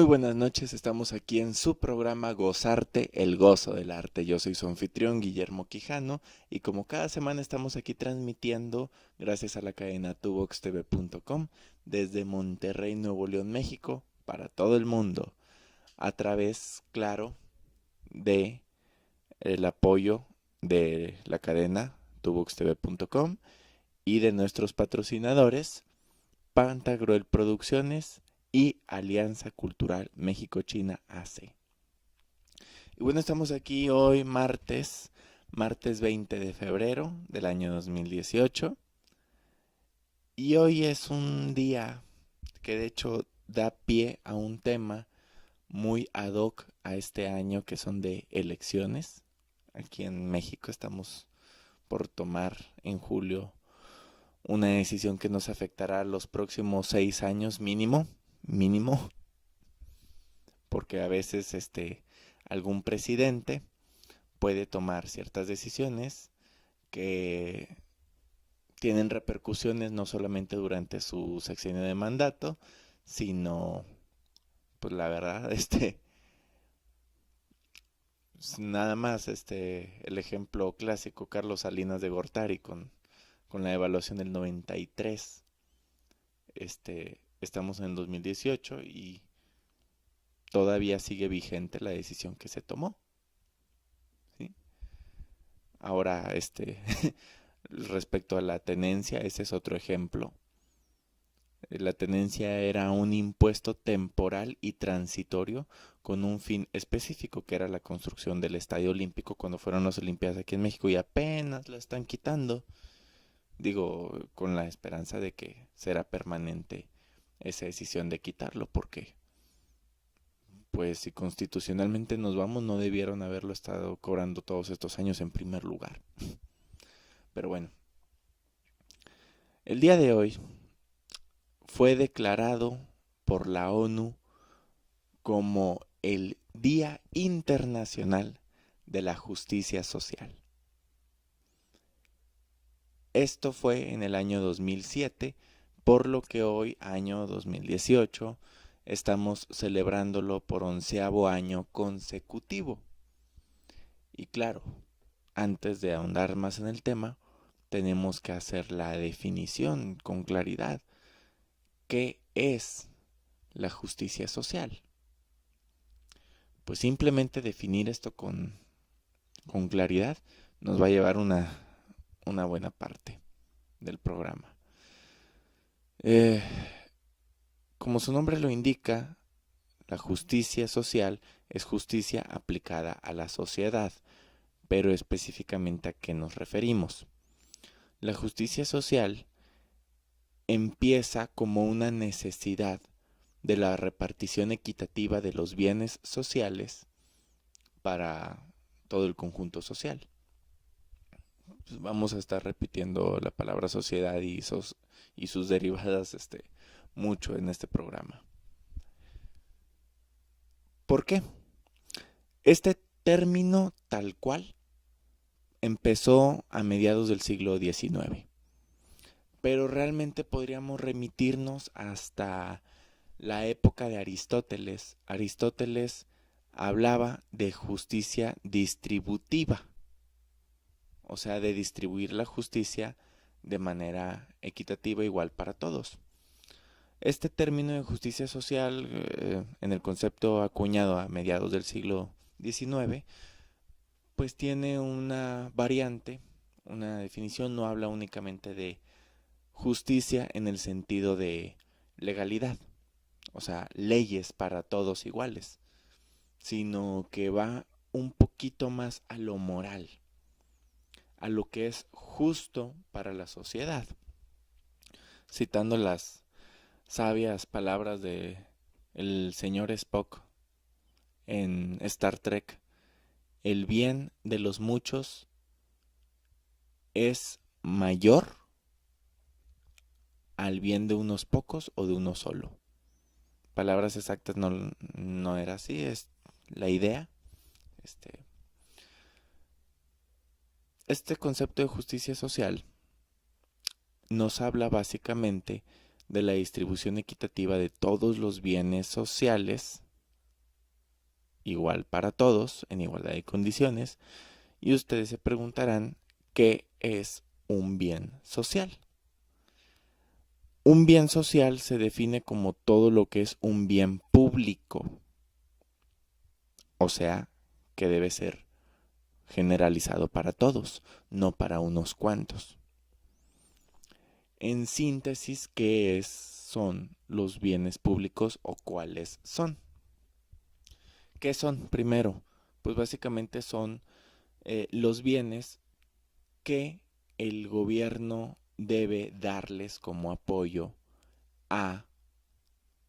Muy buenas noches, estamos aquí en su programa Gozarte, el gozo del arte. Yo soy su anfitrión Guillermo Quijano y como cada semana estamos aquí transmitiendo gracias a la cadena tuvoxtv.com desde Monterrey, Nuevo León, México, para todo el mundo, a través, claro, de el apoyo de la cadena tuvoxtv.com y de nuestros patrocinadores Pantagruel Producciones y Alianza Cultural México-China AC. Y bueno, estamos aquí hoy martes 20 de febrero del año 2018. Y hoy es un día que de hecho da pie a un tema muy ad hoc a este año que son de elecciones. Aquí en México estamos por tomar en julio una decisión que nos afectará los próximos 6 años mínimo, porque a veces algún presidente puede tomar ciertas decisiones que tienen repercusiones no solamente durante su sexenio de mandato, sino, pues la verdad, nada más, el ejemplo clásico, Carlos Salinas de Gortari con la evaluación del 93, estamos en el 2018 y todavía sigue vigente la decisión que se tomó, ¿sí? Ahora, respecto a la tenencia, ese es otro ejemplo. La tenencia era un impuesto temporal y transitorio con un fin específico, que era la construcción del Estadio Olímpico cuando fueron las Olimpiadas aquí en México, y apenas la están quitando. Digo, con la esperanza de que será permanente esa decisión de quitarlo, porque pues si constitucionalmente nos vamos, no debieron haberlo estado cobrando todos estos años en primer lugar. Pero bueno, el día de hoy fue declarado por la ONU como el Día Internacional de la Justicia Social. Esto fue en el año 2007, por lo que hoy, año 2018, estamos celebrándolo por 11º año consecutivo. Y claro, antes de ahondar más en el tema, tenemos que hacer la definición con claridad. ¿Qué es la justicia social? Pues simplemente definir esto con claridad nos va a llevar una buena parte del programa. Como su nombre lo indica, la justicia social es justicia aplicada a la sociedad, pero específicamente a qué nos referimos. La justicia social empieza como una necesidad de la repartición equitativa de los bienes sociales para todo el conjunto social. Pues vamos a estar repitiendo la palabra sociedad y sus derivadas mucho en este programa. ¿Por qué? Este término tal cual empezó a mediados del siglo XIX, pero realmente podríamos remitirnos hasta la época de Aristóteles. Aristóteles hablaba de justicia distributiva, o sea, de distribuir la justicia de manera equitativa igual para todos. Este término de justicia social, en el concepto acuñado a mediados del siglo XIX, pues tiene una variante, una definición. No habla únicamente de justicia en el sentido de legalidad, o sea, leyes para todos iguales, sino que va un poquito más a lo moral, a lo que es justo para la sociedad. Citando las sabias palabras de el señor Spock en Star Trek, el bien de los muchos es mayor al bien de unos pocos o de uno solo. Palabras exactas no era así, es la idea. Este concepto de justicia social nos habla básicamente de la distribución equitativa de todos los bienes sociales igual para todos, en igualdad de condiciones, y ustedes se preguntarán, ¿qué es un bien social? Un bien social se define como todo lo que es un bien público, o sea, que debe ser generalizado para todos, no para unos cuantos. En síntesis, son los bienes públicos o cuáles son? ¿Qué son? Primero, pues básicamente son los bienes que el gobierno debe darles como apoyo a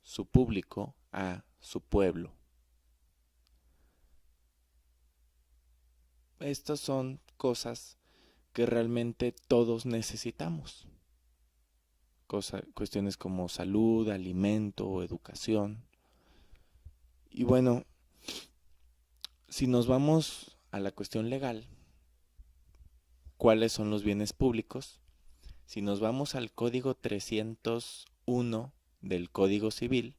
su público, a su pueblo. Estas son cosas que realmente todos necesitamos. Cuestiones como salud, alimento, educación. Y bueno, si nos vamos a la cuestión legal, ¿cuáles son los bienes públicos? Si nos vamos al Código 301 del Código Civil,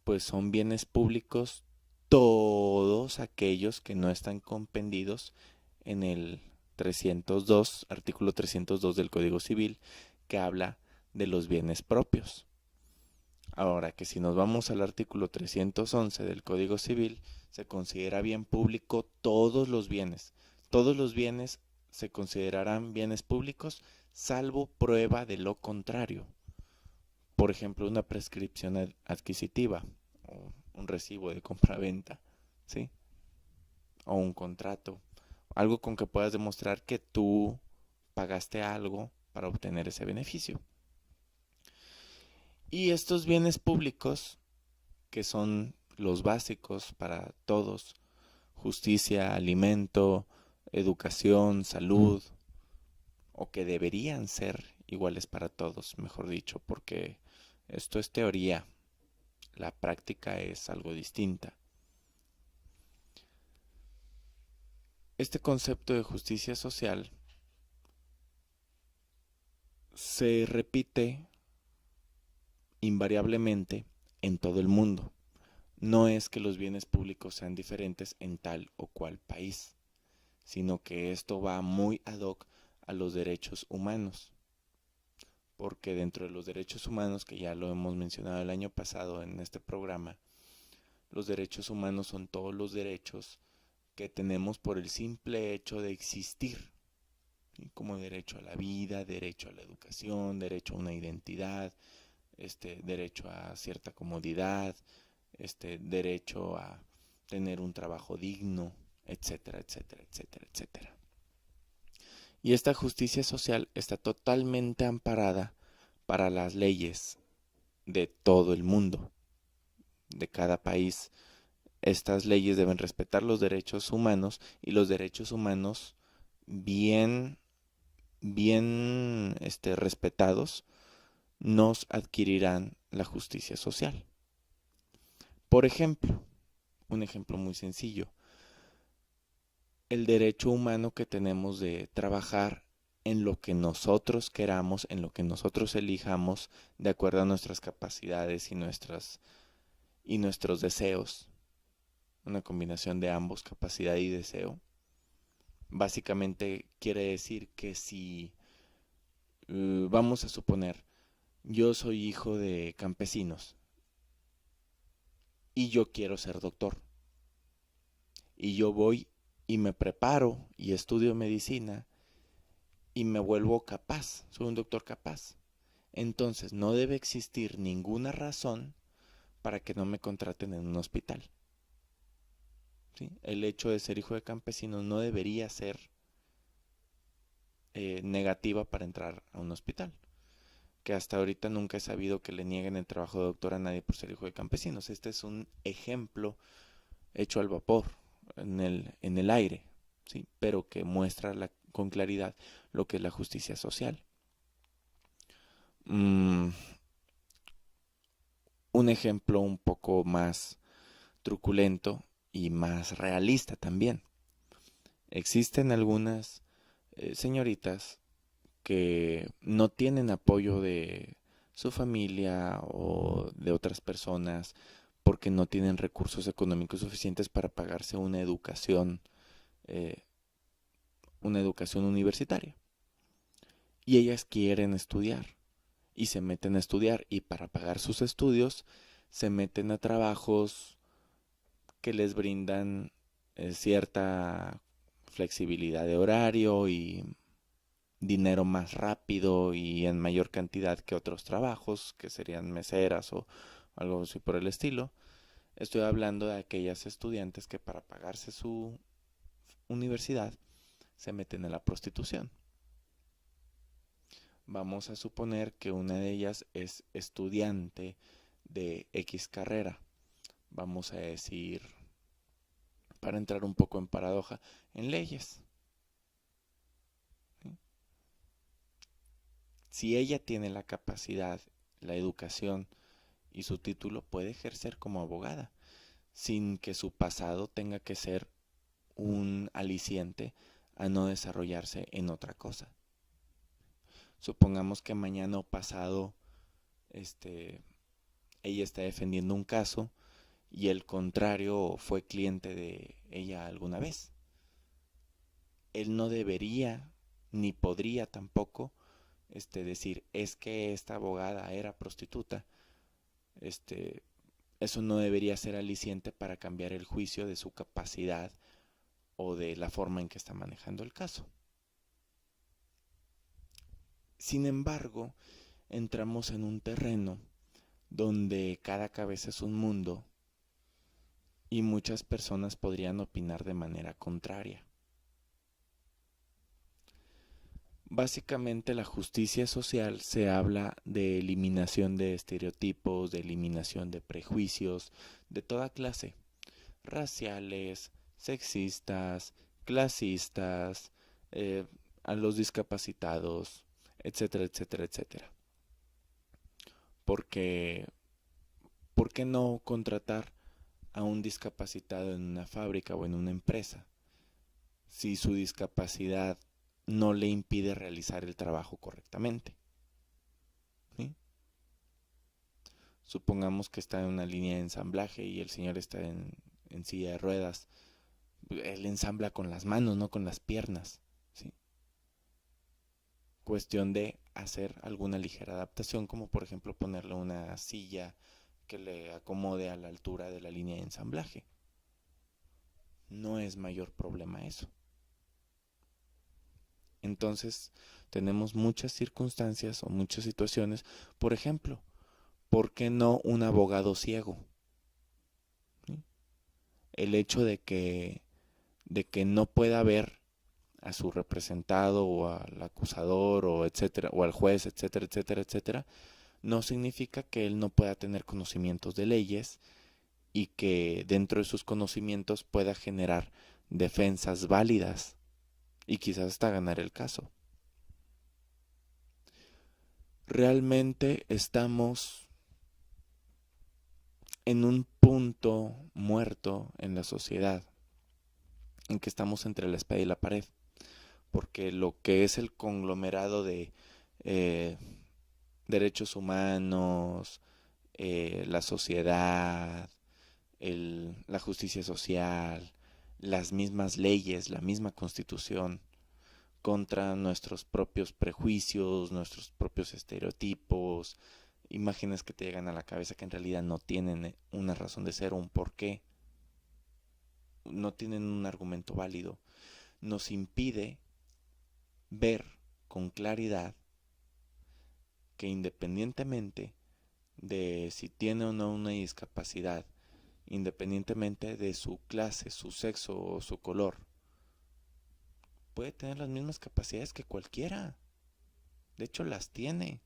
pues son bienes públicos todos aquellos que no están compendidos en el 302, artículo 302 del Código Civil, que habla de los bienes propios. Ahora que si nos vamos al artículo 311 del Código Civil, se considera bien público todos los bienes. Todos los bienes se considerarán bienes públicos, salvo prueba de lo contrario. Por ejemplo, una prescripción adquisitiva, o un recibo de compra-venta, ¿sí? O un contrato, algo con que puedas demostrar que tú pagaste algo para obtener ese beneficio. Y estos bienes públicos, que son los básicos para todos, justicia, alimento, educación, salud, o que deberían ser iguales para todos, mejor dicho, porque esto es teoría, la práctica es algo distinta. Este concepto de justicia social se repite invariablemente en todo el mundo. No es que los bienes públicos sean diferentes en tal o cual país, sino que esto va muy ad hoc a los derechos humanos. Porque dentro de los derechos humanos, que ya lo hemos mencionado el año pasado en este programa, los derechos humanos son todos los derechos que tenemos por el simple hecho de existir, ¿sí? Como derecho a la vida, derecho a la educación, derecho a una identidad, derecho a cierta comodidad, derecho a tener un trabajo digno, etcétera, etcétera, etcétera, etcétera. Y esta justicia social está totalmente amparada para las leyes de todo el mundo, de cada país. Estas leyes deben respetar los derechos humanos y los derechos humanos bien respetados nos adquirirán la justicia social. Por ejemplo, un ejemplo muy sencillo, el derecho humano que tenemos de trabajar en lo que nosotros queramos, en lo que nosotros elijamos, de acuerdo a nuestras capacidades y nuestros deseos. Una combinación de ambos, capacidad y deseo. Básicamente quiere decir que si, vamos a suponer, yo soy hijo de campesinos y yo quiero ser doctor, y yo voy y me preparo y estudio medicina y me vuelvo capaz, soy un doctor capaz. Entonces no debe existir ninguna razón para que no me contraten en un hospital. ¿Sí? El hecho de ser hijo de campesinos no debería ser negativa para entrar a un hospital. Que hasta ahorita nunca he sabido que le nieguen el trabajo de doctor a nadie por ser hijo de campesinos. Este es un ejemplo hecho al vapor, en el aire, ¿sí? Pero que muestra con claridad lo que es la justicia social. Un ejemplo un poco más truculento y más realista también. Existen algunas señoritas que no tienen apoyo de su familia o de otras personas porque no tienen recursos económicos suficientes para pagarse una educación universitaria. Y ellas quieren estudiar y se meten a estudiar, y para pagar sus estudios se meten a trabajos que les brindan cierta flexibilidad de horario y dinero más rápido y en mayor cantidad que otros trabajos, que serían meseras o algo así por el estilo. Estoy hablando de aquellas estudiantes que para pagarse su universidad se meten en la prostitución. Vamos a suponer que una de ellas es estudiante de X carrera. Vamos a decir, para entrar un poco en paradoja, en leyes. ¿Sí? Si ella tiene la capacidad, la educación y su título, puede ejercer como abogada, sin que su pasado tenga que ser un aliciente a no desarrollarse en otra cosa. Supongamos que mañana o pasado ella está defendiendo un caso y el contrario fue cliente de ella alguna vez. Él no debería ni podría tampoco decir, es que esta abogada era prostituta. Eso no debería ser aliciente para cambiar el juicio de su capacidad o de la forma en que está manejando el caso. Sin embargo, entramos en un terreno donde cada cabeza es un mundo y muchas personas podrían opinar de manera contraria. Básicamente la justicia social se habla de eliminación de estereotipos, de eliminación de prejuicios de toda clase, raciales, sexistas, clasistas, a los discapacitados, etcétera, etcétera, etcétera. Porque, ¿por qué no contratar a un discapacitado en una fábrica o en una empresa si su discapacidad no le impide realizar el trabajo correctamente? ¿Sí? Supongamos que está en una línea de ensamblaje y el señor está en silla de ruedas. Él ensambla con las manos, no con las piernas. ¿Sí? Cuestión de hacer alguna ligera adaptación, como por ejemplo ponerle una silla que le acomode a la altura de la línea de ensamblaje. No es mayor problema eso. Entonces, tenemos muchas circunstancias o muchas situaciones. Por ejemplo, ¿por qué no un abogado ciego? ¿Sí? El hecho de que no pueda ver a su representado o al acusador o etcétera, o al juez, etcétera, etcétera, etcétera, no significa que él no pueda tener conocimientos de leyes y que dentro de sus conocimientos pueda generar defensas válidas y quizás hasta ganar el caso. Realmente estamos en un punto muerto en la sociedad, en que estamos entre la espada y la pared, porque lo que es el conglomerado de derechos humanos, la sociedad, la justicia social, las mismas leyes, la misma constitución, contra nuestros propios prejuicios, nuestros propios estereotipos, imágenes que te llegan a la cabeza que en realidad no tienen una razón de ser o un porqué, no tienen un argumento válido, nos impide ver con claridad que independientemente de si tiene o no una discapacidad, independientemente de su clase, su sexo o su color, puede tener las mismas capacidades que cualquiera. De hecho, las tiene.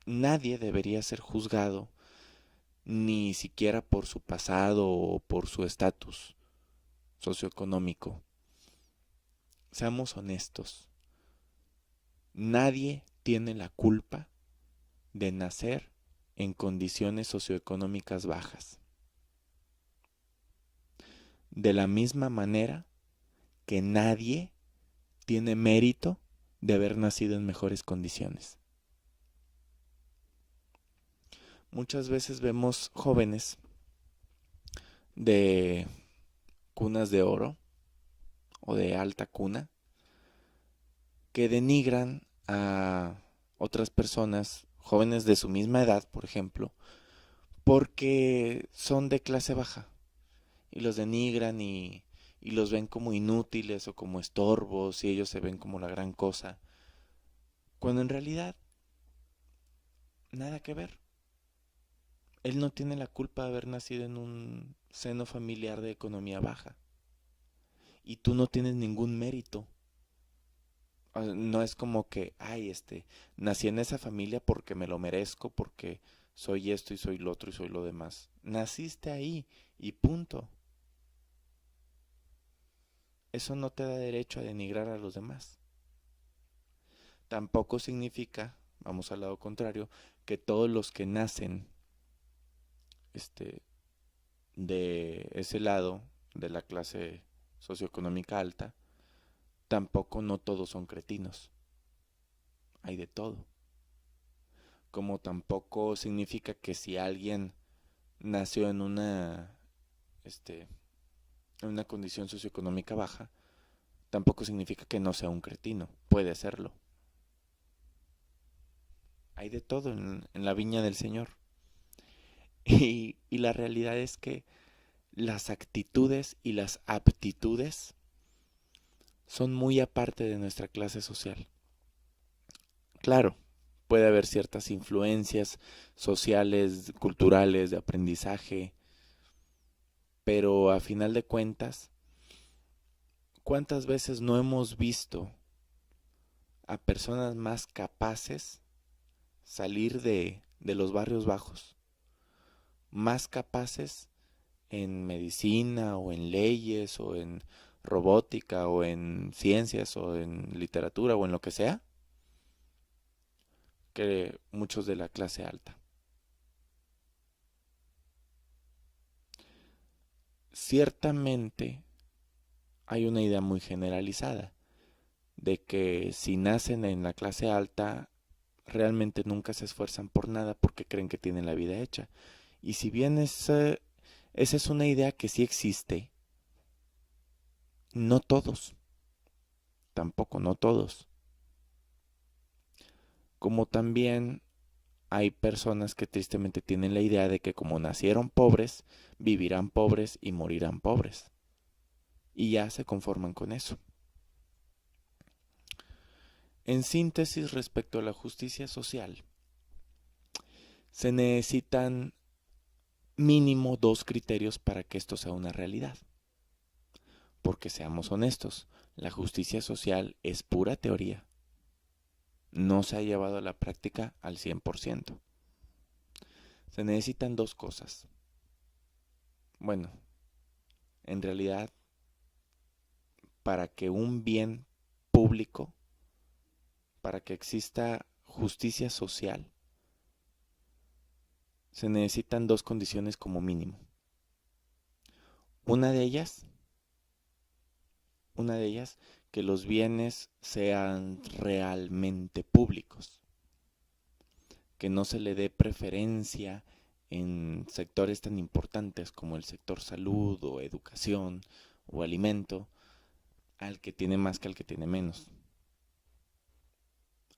Nadie debería ser juzgado ni siquiera por su pasado o por su estatus socioeconómico. Seamos honestos. Nadie tiene la culpa de nacer en condiciones socioeconómicas bajas. De la misma manera que nadie tiene mérito de haber nacido en mejores condiciones. Muchas veces vemos jóvenes de cunas de oro o de alta cuna que denigran a otras personas, jóvenes de su misma edad, por ejemplo, porque son de clase baja y los denigran y los ven como inútiles o como estorbos y ellos se ven como la gran cosa, cuando en realidad nada que ver. Él no tiene la culpa de haber nacido en un seno familiar de economía baja y tú no tienes ningún mérito. No es como que, ay, nací en esa familia porque me lo merezco, porque soy esto y soy lo otro y soy lo demás. Naciste ahí y punto. Eso no te da derecho a denigrar a los demás. Tampoco significa, vamos al lado contrario, que todos los que nacen de ese lado, de la clase socioeconómica alta, tampoco no todos son cretinos. Hay de todo. Como tampoco significa que si alguien nació en una condición socioeconómica baja, tampoco significa que no sea un cretino. Puede serlo. Hay de todo en la viña del Señor. Y la realidad es que las actitudes y las aptitudes son muy aparte de nuestra clase social. Claro, puede haber ciertas influencias sociales, culturales, de aprendizaje, pero a final de cuentas, ¿cuántas veces no hemos visto a personas más capaces salir de los barrios bajos? Más capaces en medicina o en leyes o en robótica o en ciencias o en literatura o en lo que sea, que muchos de la clase alta. Ciertamente hay una idea muy generalizada de que si nacen en la clase alta realmente nunca se esfuerzan por nada porque creen que tienen la vida hecha. Y si bien esa es una idea que sí existe, no todos, tampoco no todos. Como también hay personas que tristemente tienen la idea de que como nacieron pobres, vivirán pobres y morirán pobres. Y ya se conforman con eso. En síntesis, respecto a la justicia social, se necesitan mínimo 2 criterios para que esto sea una realidad. Porque seamos honestos, la justicia social es pura teoría. No se ha llevado a la práctica al 100%. Se necesitan 2 cosas. Bueno, en realidad, para que un bien público, para que exista justicia social, se necesitan 2 condiciones como mínimo. Una de ellas, que los bienes sean realmente públicos, que no se le dé preferencia en sectores tan importantes como el sector salud o educación o alimento al que tiene más que al que tiene menos,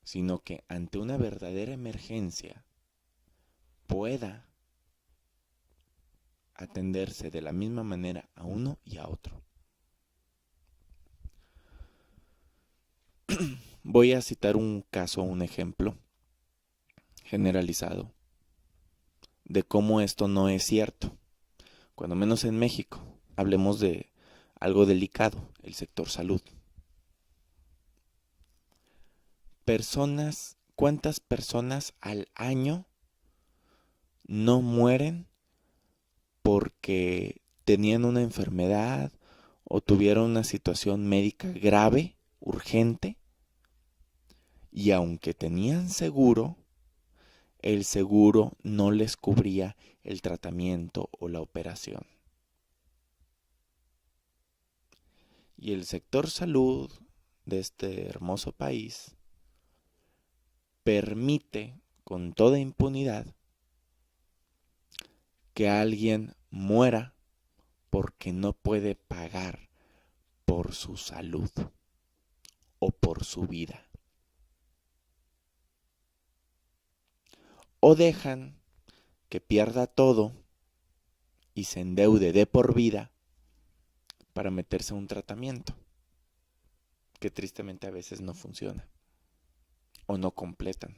sino que ante una verdadera emergencia pueda atenderse de la misma manera a uno y a otro. Voy a citar un caso, un ejemplo generalizado de cómo esto no es cierto. Cuando menos en México, hablemos de algo delicado, el sector salud. ¿Cuántas personas al año no mueren porque tenían una enfermedad o tuvieron una situación médica grave, urgente, y aunque tenían seguro, el seguro no les cubría el tratamiento o la operación? Y el sector salud de este hermoso país permite con toda impunidad que alguien muera porque no puede pagar por su salud o por su vida. O dejan que pierda todo y se endeude de por vida para meterse a un tratamiento que tristemente a veces no funciona o no completan,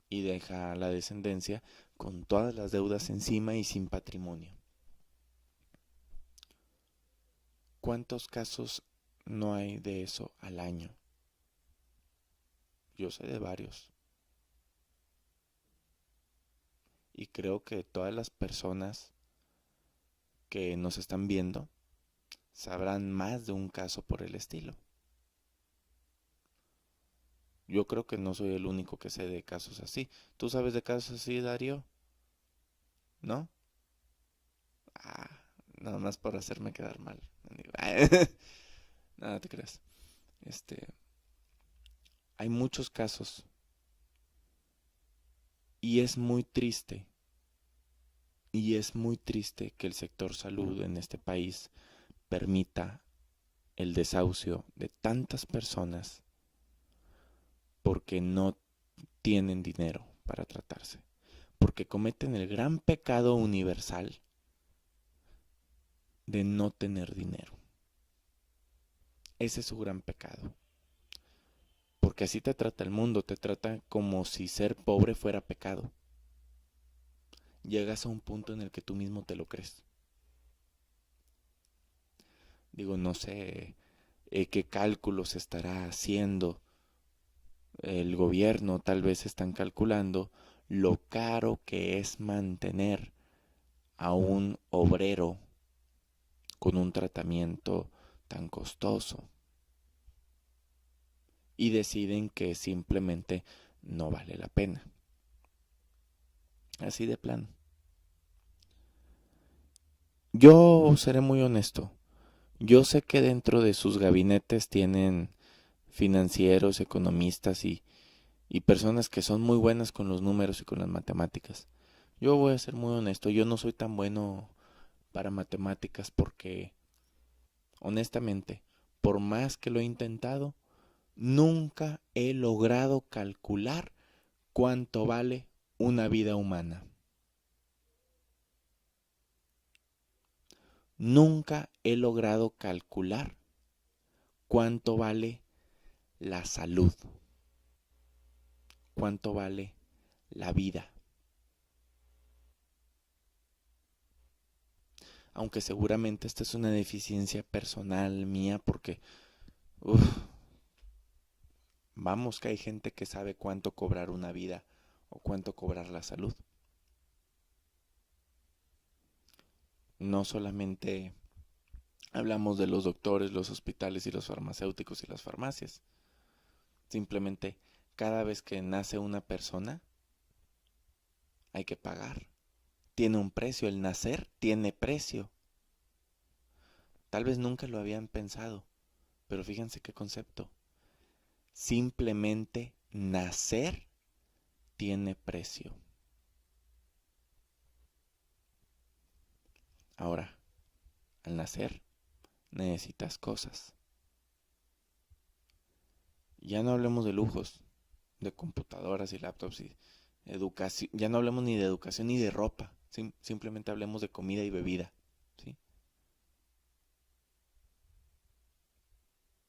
y deja a la descendencia con todas las deudas encima y sin patrimonio. ¿Cuántos casos no hay de eso al año? Yo sé de varios. Y creo que todas las personas que nos están viendo sabrán más de un caso por el estilo. Yo creo que no soy el único que sé de casos así. ¿Tú sabes de casos así, Darío? ¿No? Ah, nada más por hacerme quedar mal. Nada te creas. Hay muchos casos y es muy triste. Y es muy triste que el sector salud en este país permita el desahucio de tantas personas porque no tienen dinero para tratarse, porque cometen el gran pecado universal de no tener dinero. Ese es su gran pecado. Porque así te trata el mundo, te trata como si ser pobre fuera pecado. Llegas a un punto en el que tú mismo te lo crees. Digo, no sé qué cálculos estará haciendo el gobierno, tal vez están calculando lo caro que es mantener a un obrero con un tratamiento tan costoso. Y deciden que simplemente no vale la pena. Así de plano. Yo seré muy honesto. Yo sé que dentro de sus gabinetes tienen financieros, economistas y personas que son muy buenas con los números y con las matemáticas. Yo voy a ser muy honesto, yo no soy tan bueno para matemáticas porque, honestamente, por más que lo he intentado, nunca he logrado calcular cuánto vale una vida humana. Nunca he logrado calcular cuánto vale la salud, cuánto vale la vida. Aunque seguramente esta es una deficiencia personal mía porque, vamos que hay gente que sabe cuánto cobrar una vida o cuánto cobrar la salud. No solamente hablamos de los doctores, los hospitales y los farmacéuticos y las farmacias. Simplemente cada vez que nace una persona hay que pagar. Tiene un precio, el nacer tiene precio. Tal vez nunca lo habían pensado, pero fíjense qué concepto. Simplemente nacer tiene precio. Ahora, al nacer necesitas cosas. Ya no hablemos de lujos, de computadoras y laptops y educación. Ya no hablemos ni de educación ni de ropa. Simplemente hablemos de comida y bebida. ¿Sí?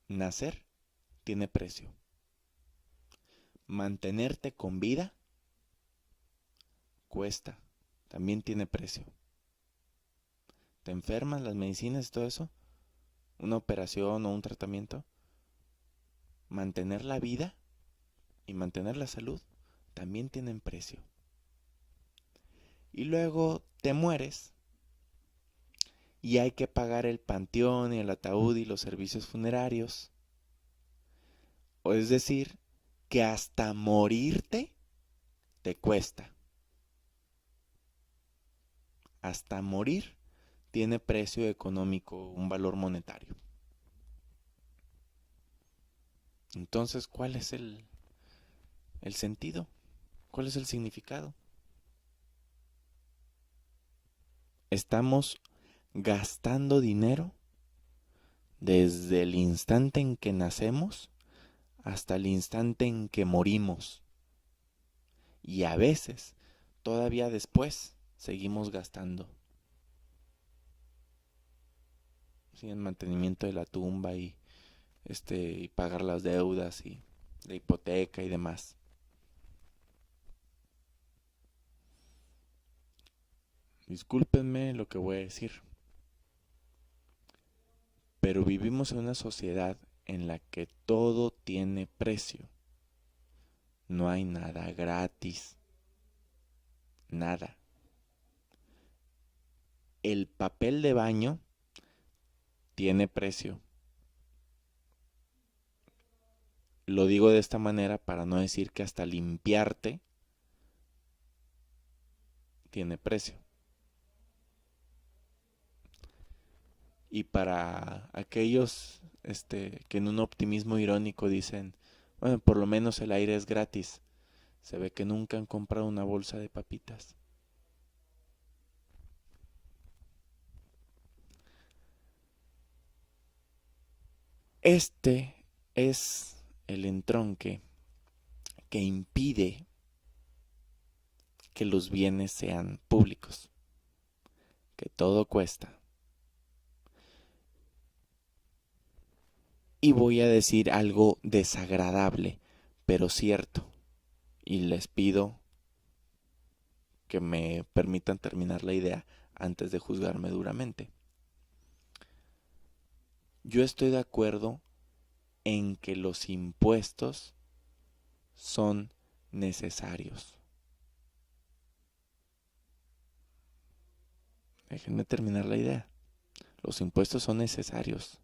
Nacer tiene precio. Mantenerte con vida cuesta. También tiene precio. Te enfermas, las medicinas y todo eso, una operación o un tratamiento. Mantener la vida y mantener la salud también tienen precio. Y luego te mueres y hay que pagar el panteón y el ataúd y los servicios funerarios. O es decir, que hasta morirte te cuesta. Hasta morir tiene precio económico, un valor monetario. Entonces, ¿cuál es el sentido? ¿Cuál es el significado? estamos gastando dinero desde el instante en que nacemos hasta el instante en que morimos. Y a veces, todavía después, seguimos gastando. Sí, en mantenimiento de la tumba y pagar las deudas y la hipoteca y demás. Discúlpenme lo que voy a decir, pero vivimos en una sociedad en la que todo tiene precio. No hay nada gratis. Nada. El papel de baño tiene precio. Lo digo de esta manera para no decir que hasta limpiarte tiene precio. Y para aquellos que en un optimismo irónico dicen, bueno, por lo menos el aire es gratis, se ve que nunca han comprado una bolsa de papitas. Este es el entronque que impide que los bienes sean públicos, que todo cuesta. Y voy a decir algo desagradable, pero cierto, y les pido que me permitan terminar la idea antes de juzgarme duramente. Yo estoy de acuerdo en que los impuestos son necesarios. Déjenme terminar la idea. Los impuestos son necesarios.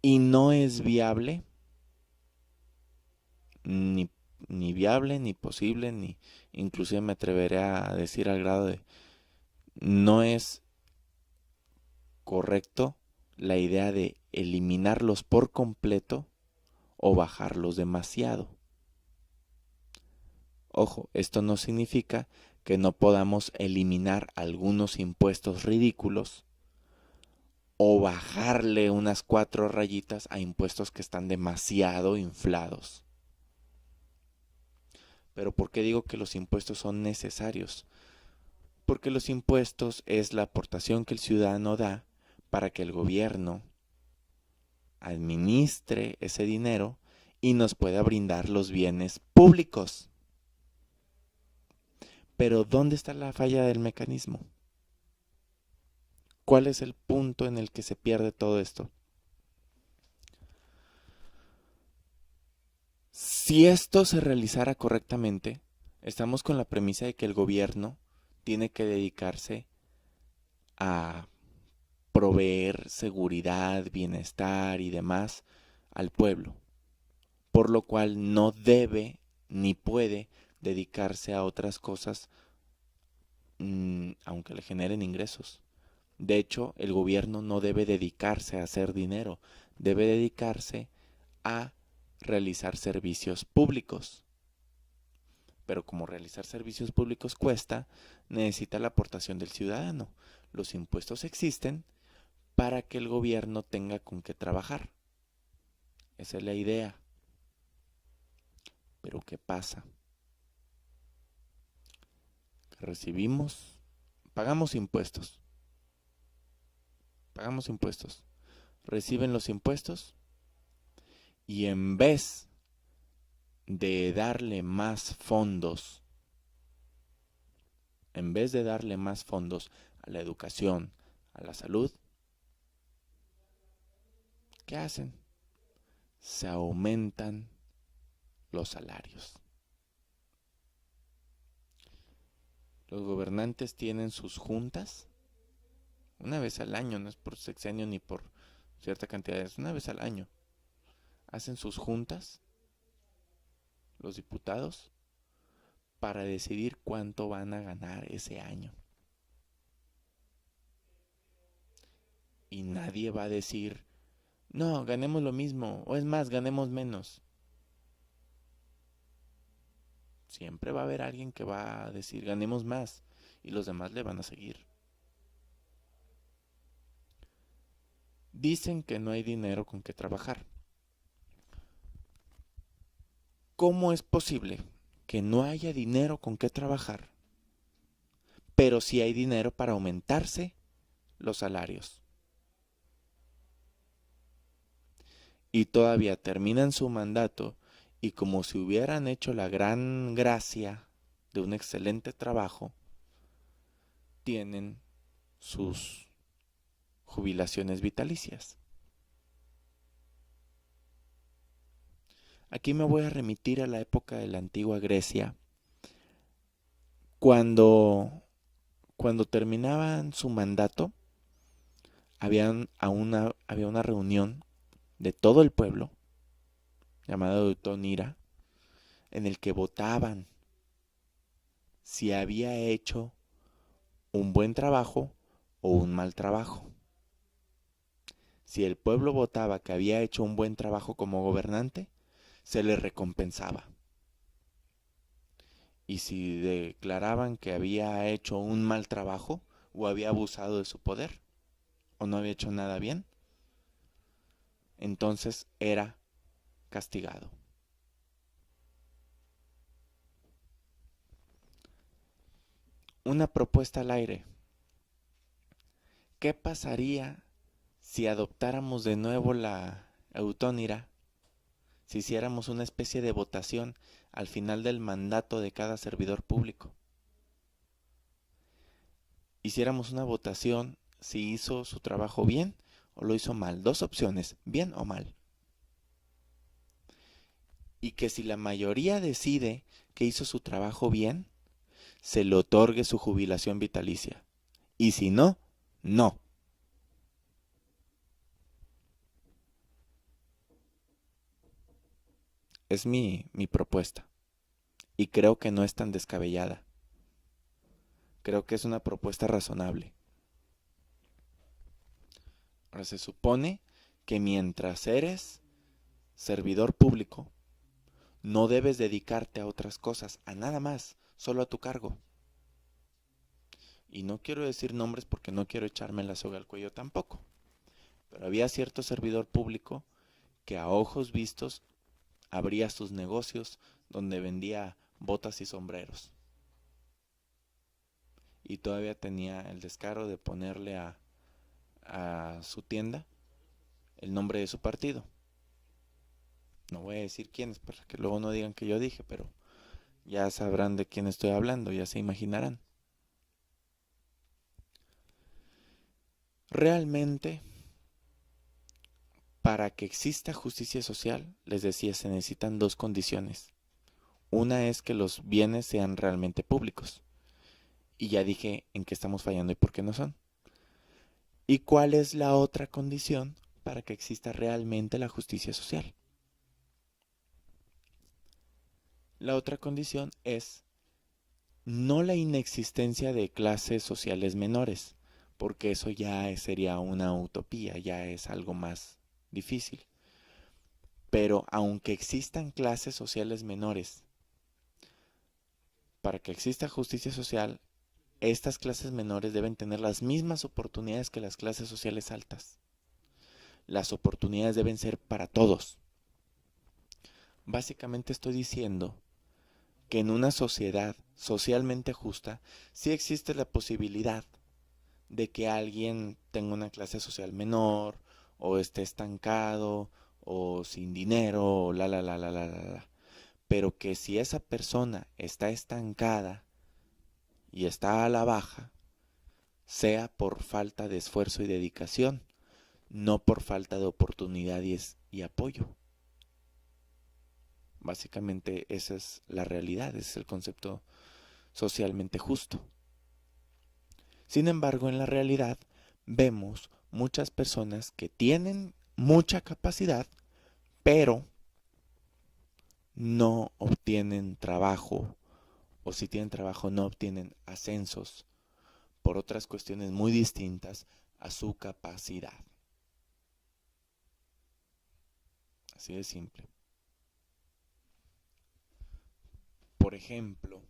Y no es viable, ni viable, ni posible, ni inclusive me atreveré a decir al grado de no es correcto la idea de eliminarlos por completo o bajarlos demasiado. Ojo, esto no significa que no podamos eliminar algunos impuestos ridículos o bajarle unas 4 rayitas a impuestos que están demasiado inflados. Pero ¿por qué digo que los impuestos son necesarios? Porque los impuestos es la aportación que el ciudadano da para que el gobierno administre ese dinero y nos pueda brindar los bienes públicos. Pero ¿dónde está la falla del mecanismo? ¿Cuál es el punto en el que se pierde todo esto? Si esto se realizara correctamente, estamos con la premisa de que el gobierno tiene que dedicarse a proveer seguridad, bienestar y demás al pueblo, por lo cual no debe ni puede dedicarse a otras cosas, aunque le generen ingresos. De hecho, el gobierno no debe dedicarse a hacer dinero, debe dedicarse a realizar servicios públicos. Pero como realizar servicios públicos cuesta, necesita la aportación del ciudadano. Los impuestos existen para que el gobierno tenga con qué trabajar. Esa es la idea. Pero ¿qué pasa? Recibimos, pagamos impuestos. Reciben los impuestos y en vez de darle más fondos, a la educación, a la salud, ¿qué hacen? Se aumentan los salarios. Los gobernantes tienen sus juntas una vez al año, no es por sexenio ni por cierta cantidad, es una vez al año. Hacen sus juntas, los diputados, para decidir cuánto van a ganar ese año. Y nadie va a decir, no, ganemos lo mismo, o es más, ganemos menos. Siempre va a haber alguien que va a decir ganemos más y los demás le van a seguir. Dicen que no hay dinero con que trabajar. ¿Cómo es posible que no haya dinero con que trabajar, pero sí hay dinero para aumentarse los salarios? Y todavía terminan su mandato y como si hubieran hecho la gran gracia de un excelente trabajo, tienen sus jubilaciones vitalicias. Aquí me voy a remitir a la época de la antigua Grecia, cuando terminaban su mandato, había una reunión de todo el pueblo, llamada Eutonira, en el que votaban si había hecho un buen trabajo o un mal trabajo. Si el pueblo votaba que había hecho un buen trabajo como gobernante, se le recompensaba. Y si declaraban que había hecho un mal trabajo o había abusado de su poder o no había hecho nada bien, entonces era castigado. Una propuesta al aire. ¿Qué pasaría si adoptáramos de nuevo la eutónira? Si hiciéramos una especie de votación al final del mandato de cada servidor público. Hiciéramos una votación si hizo su trabajo bien o lo hizo mal. 2 opciones, bien o mal. Y que si la mayoría decide que hizo su trabajo bien, se le otorgue su jubilación vitalicia. Y si no, no. Es mi propuesta. Y creo que no es tan descabellada. Creo que es una propuesta razonable. Ahora se supone que mientras eres servidor público, no debes dedicarte a otras cosas, a nada más, solo a tu cargo. Y no quiero decir nombres porque no quiero echarme la soga al cuello tampoco. Pero había cierto servidor público que a ojos vistos abría sus negocios donde vendía botas y sombreros. Y todavía tenía el descaro de ponerle a su tienda el nombre de su partido. No voy a decir quiénes para que luego no digan que yo dije, pero ya sabrán de quién estoy hablando, ya se imaginarán. Realmente, para que exista justicia social, les decía, se necesitan 2 condiciones. Una es que los bienes sean realmente públicos. Y ya dije en qué estamos fallando y por qué no son. ¿Y cuál es la otra condición para que exista realmente la justicia social? La otra condición es no la inexistencia de clases sociales menores, porque eso ya sería una utopía, ya es algo más difícil. Pero aunque existan clases sociales menores, para que exista justicia social, estas clases menores deben tener las mismas oportunidades que las clases sociales altas. Las oportunidades deben ser para todos. Básicamente estoy diciendo que en una sociedad socialmente justa sí existe la posibilidad de que alguien tenga una clase social menor, o esté estancado, o sin dinero, o la. Pero que si esa persona está estancada y está a la baja, sea por falta de esfuerzo y dedicación, no por falta de oportunidades y apoyo. Básicamente esa es la realidad, ese es el concepto socialmente justo. Sin embargo, en la realidad vemos muchas personas que tienen mucha capacidad, pero no obtienen trabajo, o si tienen trabajo no obtienen ascensos por otras cuestiones muy distintas a su capacidad. Así de simple. Por ejemplo,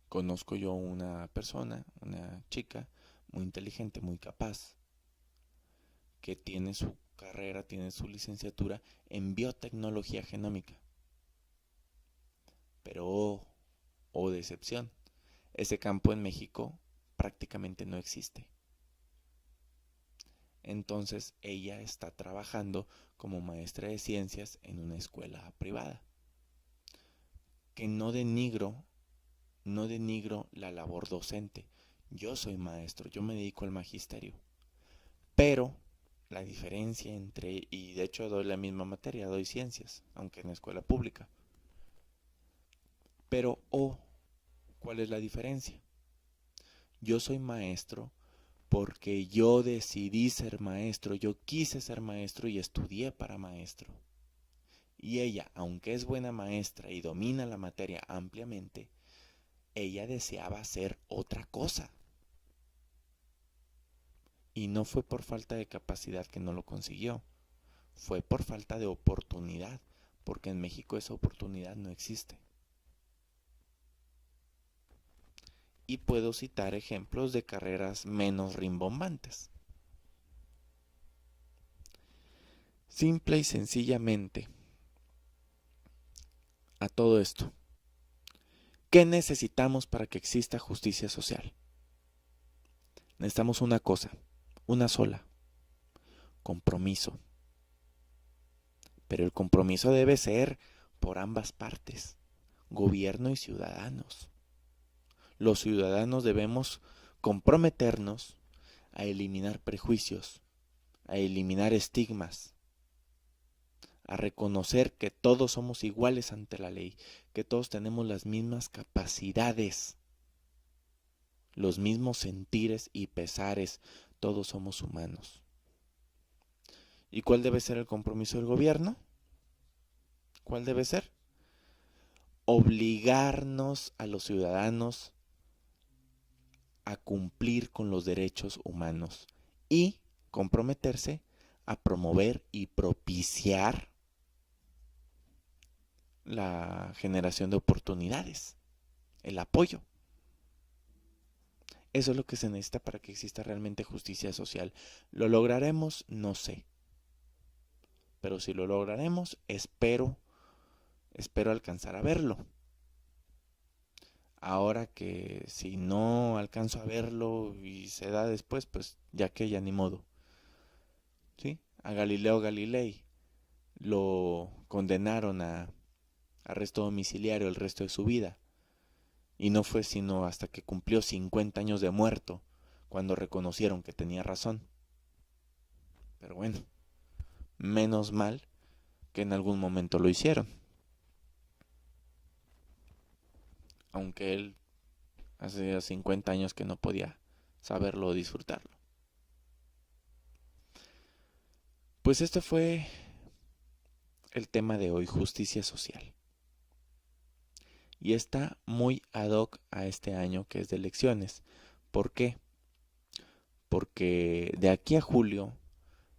conozco yo una persona, una chica muy inteligente, muy capaz, que tiene su carrera, tiene su licenciatura en biotecnología genómica. Pero, decepción, ese campo en México prácticamente no existe. Entonces ella está trabajando como maestra de ciencias en una escuela privada. Que no denigro la labor docente. Yo soy maestro, yo me dedico al magisterio. Pero la diferencia entre, y de hecho doy la misma materia, doy ciencias, aunque en escuela pública. Pero, ¿cuál es la diferencia? Yo soy maestro porque yo decidí ser maestro, yo quise ser maestro y estudié para maestro. Y ella, aunque es buena maestra y domina la materia ampliamente, ella deseaba hacer otra cosa. Y no fue por falta de capacidad que no lo consiguió, fue por falta de oportunidad, porque en México esa oportunidad no existe. Y puedo citar ejemplos de carreras menos rimbombantes. Simple y sencillamente, a todo esto, ¿qué necesitamos para que exista justicia social? Necesitamos una cosa, una sola: compromiso. Pero el compromiso debe ser por ambas partes, gobierno y ciudadanos. Los ciudadanos debemos comprometernos a eliminar prejuicios, a eliminar estigmas, a reconocer que todos somos iguales ante la ley, que todos tenemos las mismas capacidades, los mismos sentires y pesares, todos somos humanos. ¿Y cuál debe ser el compromiso del gobierno? ¿Cuál debe ser? Obligarnos a los ciudadanos a cumplir con los derechos humanos y comprometerse a promover y propiciar la generación de oportunidades, el apoyo. Eso es lo que se necesita para que exista realmente justicia social. ¿Lo lograremos? No sé. Pero si lo lograremos, espero alcanzar a verlo. Ahora que si no alcanzo a verlo y se da después, pues ya que ya ni modo. ¿Sí? A Galileo Galilei lo condenaron a arresto domiciliario el resto de su vida. Y no fue sino hasta que cumplió 50 años de muerto cuando reconocieron que tenía razón. Pero bueno, menos mal que en algún momento lo hicieron. Aunque él hace 50 años que no podía saberlo o disfrutarlo. Pues este fue el tema de hoy, justicia social. Y está muy ad hoc a este año que es de elecciones. ¿Por qué? Porque de aquí a julio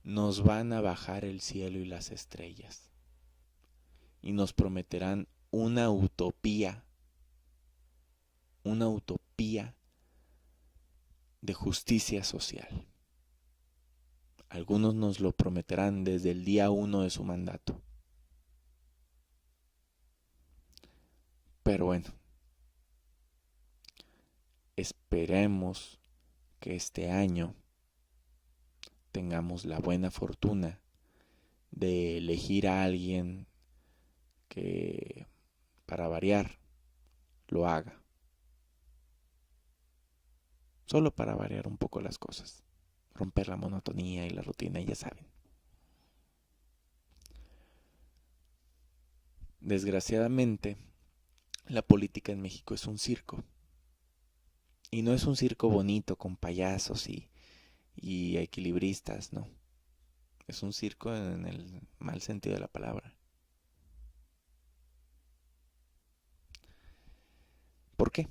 nos van a bajar el cielo y las estrellas. Y nos prometerán una utopía de justicia social. Algunos nos lo prometerán desde el día 1 de su mandato. Pero bueno, esperemos que este año tengamos la buena fortuna de elegir a alguien que, para variar, lo haga. Solo para variar un poco las cosas. Romper la monotonía y la rutina, ya saben. Desgraciadamente, la política en México es un circo. Y no es un circo bonito con payasos y equilibristas, no. Es un circo en el mal sentido de la palabra. ¿Por qué?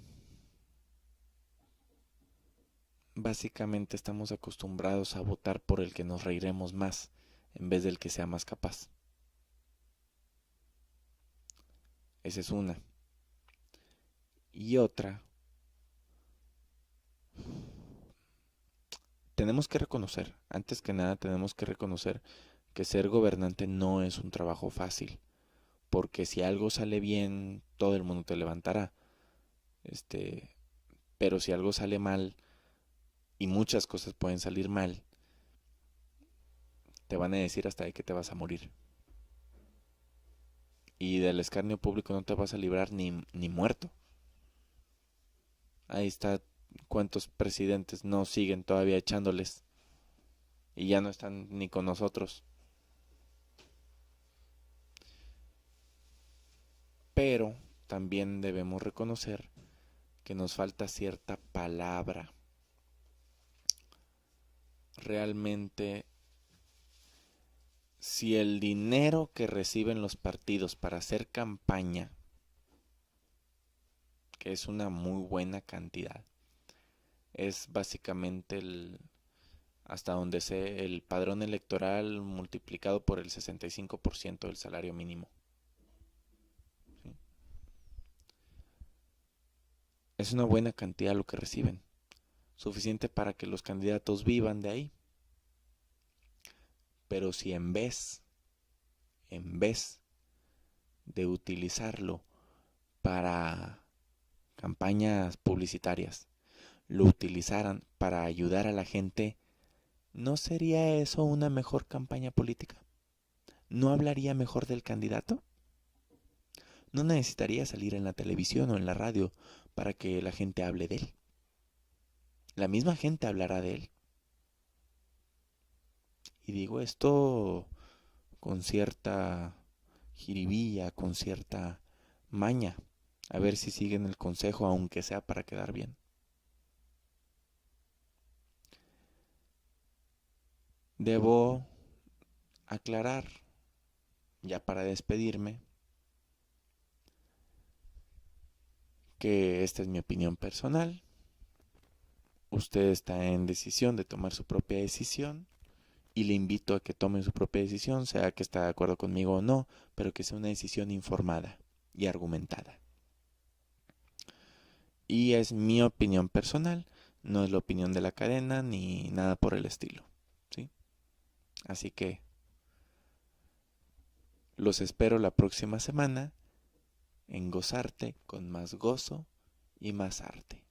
Básicamente estamos acostumbrados a votar por el que nos reiremos más en vez del que sea más capaz. Esa es una. Y otra, tenemos que reconocer, antes que nada tenemos que reconocer que ser gobernante no es un trabajo fácil, porque si algo sale bien, todo el mundo te levantará. Pero si algo sale mal, y muchas cosas pueden salir mal, te van a decir hasta de que te vas a morir. Y del escarnio público no te vas a librar ni muerto. Ahí está cuántos presidentes no siguen todavía echándoles y ya no están ni con nosotros. Pero también debemos reconocer que nos falta cierta palabra. Realmente, si el dinero que reciben los partidos para hacer campaña, que es una muy buena cantidad, es básicamente hasta donde sé, el padrón electoral multiplicado por el 65% del salario mínimo. ¿Sí? Es una buena cantidad lo que reciben, suficiente para que los candidatos vivan de ahí. Pero si en vez de utilizarlo para campañas publicitarias, lo utilizaran para ayudar a la gente, ¿no sería eso una mejor campaña política? ¿No hablaría mejor del candidato? No necesitaría salir en la televisión o en la radio para que la gente hable de él. La misma gente hablará de él. Y digo esto con cierta jiribilla, con cierta maña, a ver si siguen el consejo, aunque sea para quedar bien. Debo aclarar, ya para despedirme, que esta es mi opinión personal. Usted está en decisión de tomar su propia decisión y le invito a que tome su propia decisión, sea que está de acuerdo conmigo o no, pero que sea una decisión informada y argumentada. Y es mi opinión personal, no es la opinión de la cadena ni nada por el estilo, ¿sí? Así que los espero la próxima semana en Gozarte con más gozo y más arte.